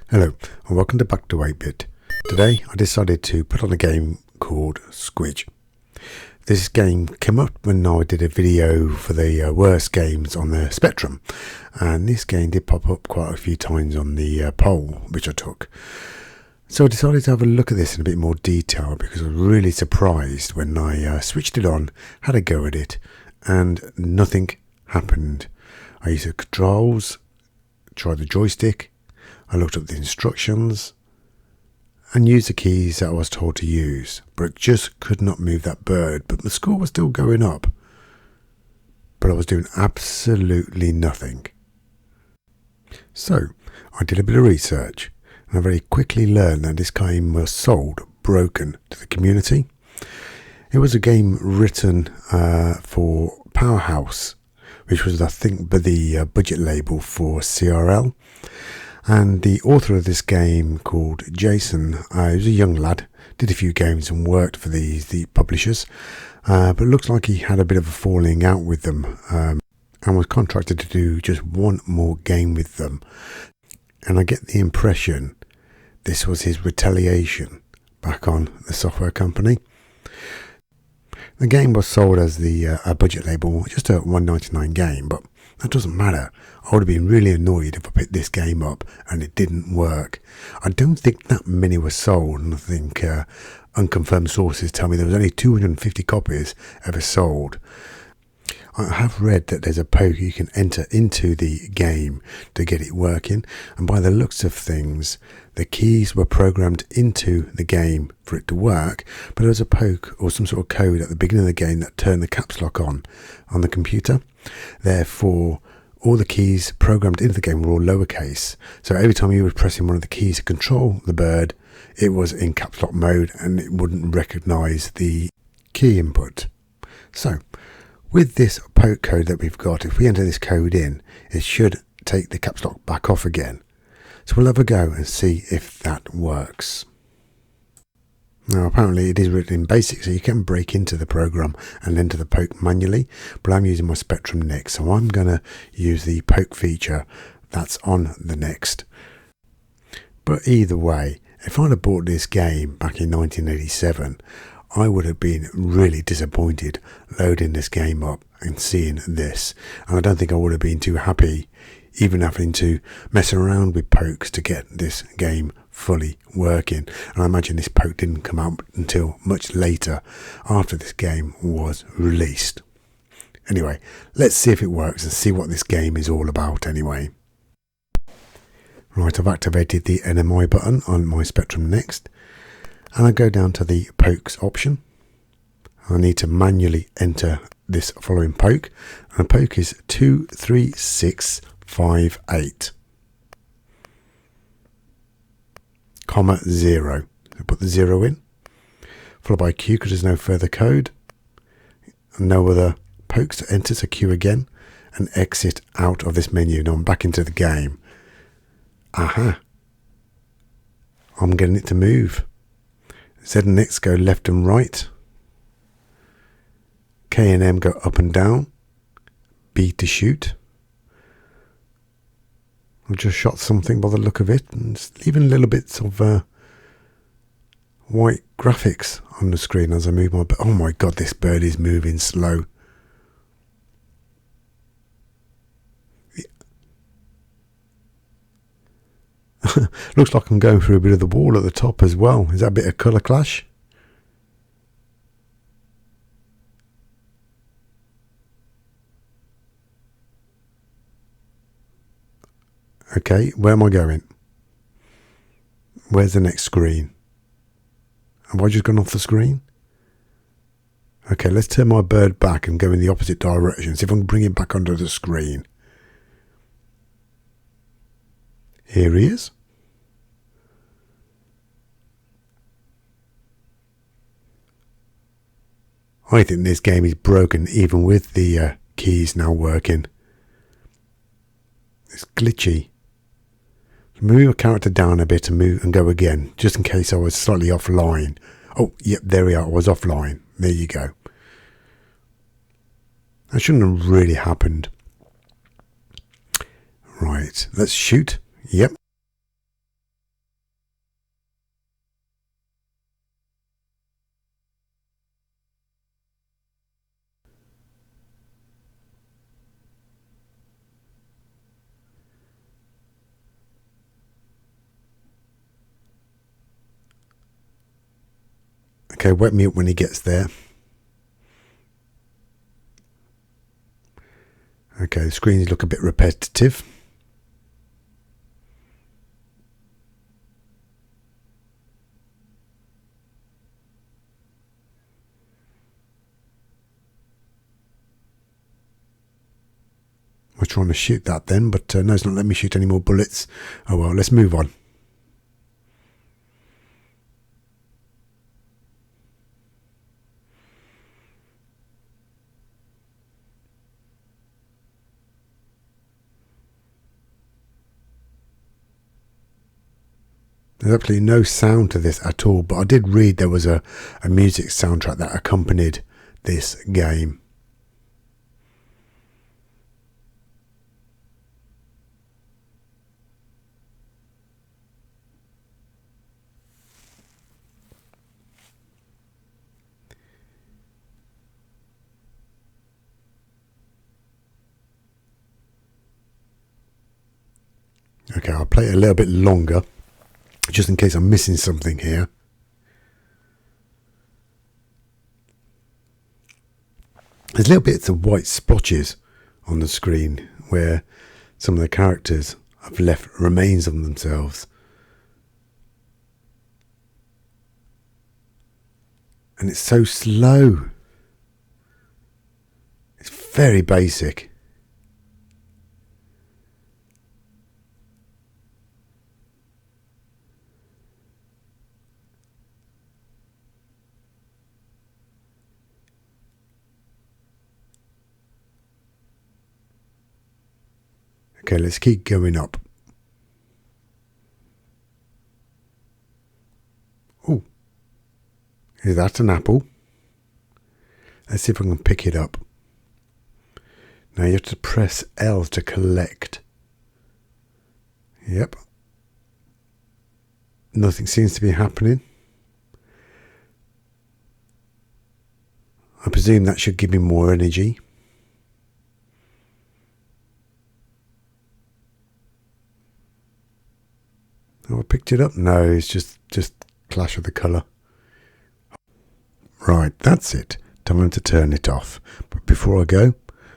Hello and welcome to Back to 8-Bit. Today I decided to put on a game called Sqij. This game came up when I did a video for the worst games on the Spectrum, and this game did pop up quite a few times on the poll which I took. So I decided to have a look at this in a bit more detail because I was really surprised when I switched it on, had a go at it, and nothing happened. I used the controls, tried the joystick, I looked up the instructions and used the keys that I was told to use, but it just could not move that bird. But the score was still going up, but I was doing absolutely nothing. So I did a bit of research and I very quickly learned that this game was sold broken to the community. It was a game written for Powerhouse, which was I think the budget label for CRL. And the author of this game, called Jason, he was a young lad, did a few games and worked for the publishers, but it looks like he had a bit of a falling out with them and was contracted to do just one more game with them. And I get the impression this was his retaliation back on the software company. The game was sold as a budget label, just a $1.99 game, but that doesn't matter. I would have been really annoyed if I picked this game up and it didn't work. I don't think that many were sold, and I think unconfirmed sources tell me there was only 250 copies ever sold. I have read that there's a poke you can enter into the game to get it working, and by the looks of things, the keys were programmed into the game for it to work, but there was a poke or some sort of code at the beginning of the game that turned the caps lock on the computer. Therefore, all the keys programmed into the game were all lowercase, so every time you were pressing one of the keys to control the bird, it was in caps lock mode and it wouldn't recognise the key input. So, with this poke code that we've got, if we enter this code in, it should take the caps lock back off again. So we'll have a go and see if that works. Now apparently it is written in BASIC, so you can break into the program and enter the poke manually, but I'm using my Spectrum Next, so I'm going to use the poke feature that's on the Next. But either way, if I'd have bought this game back in 1987, I would have been really disappointed loading this game up and seeing this, and I don't think I would have been too happy even having to mess around with pokes to get this game fully working. And I imagine this poke didn't come out until much later after this game was released. Anyway, let's see if it works and see what this game is all about anyway. Right, I've activated the NMI button on my Spectrum Next, and I go down to the pokes option. I need to manually enter this following poke, and the poke is 23658, comma 0. So put the 0 in, followed by Q because there's no further code, and no other pokes to enter, so Q again, and exit out of this menu. Now I'm back into the game. Aha! I'm getting it to move. Z and X go left and right. K and M go up and down. B to shoot. I just shot something by the look of it, and it's leaving little bits of white graphics on the screen as I move my bird. Oh my god, this bird is moving slow. Looks like I'm going through a bit of the wall at the top as well. Is that a bit of colour clash? Okay, where am I going? Where's the next screen? Have I just gone off the screen? Okay, let's turn my bird back and go in the opposite direction. See if I can bring him back onto the screen. Here he is. I think this game is broken even with the keys now working. It's glitchy. Move your character down a bit and move and go again, just in case I was slightly offline. Oh, yep, there we are. I was offline. There you go. That shouldn't have really happened. Right, let's shoot. Yep. Okay, wet me up when he gets there. Okay, the screens look a bit repetitive. I was trying to shoot that then, but no, it's not letting me shoot any more bullets. Oh well, let's move on. There's absolutely no sound to this at all, but I did read there was a music soundtrack that accompanied this game. Okay, I'll play it a little bit longer, just in case I'm missing something here. There's little bits of white splotches on the screen where some of the characters have left remains of themselves. And it's so slow. It's very basic. Okay, let's keep going up. Oh, is that an apple? Let's see if I can pick it up. Now you have to press L to collect. Yep. Nothing seems to be happening. I presume that should give me more energy. Oh, I picked it up. No, it's just clash of the colour. Right, that's it. Time to turn it off. But before I go,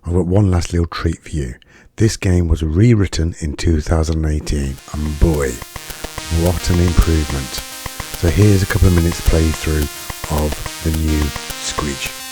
I've got one last little treat for you. This game was rewritten in 2018, and boy, what an improvement. So here's a couple of minutes playthrough of the new Sqij.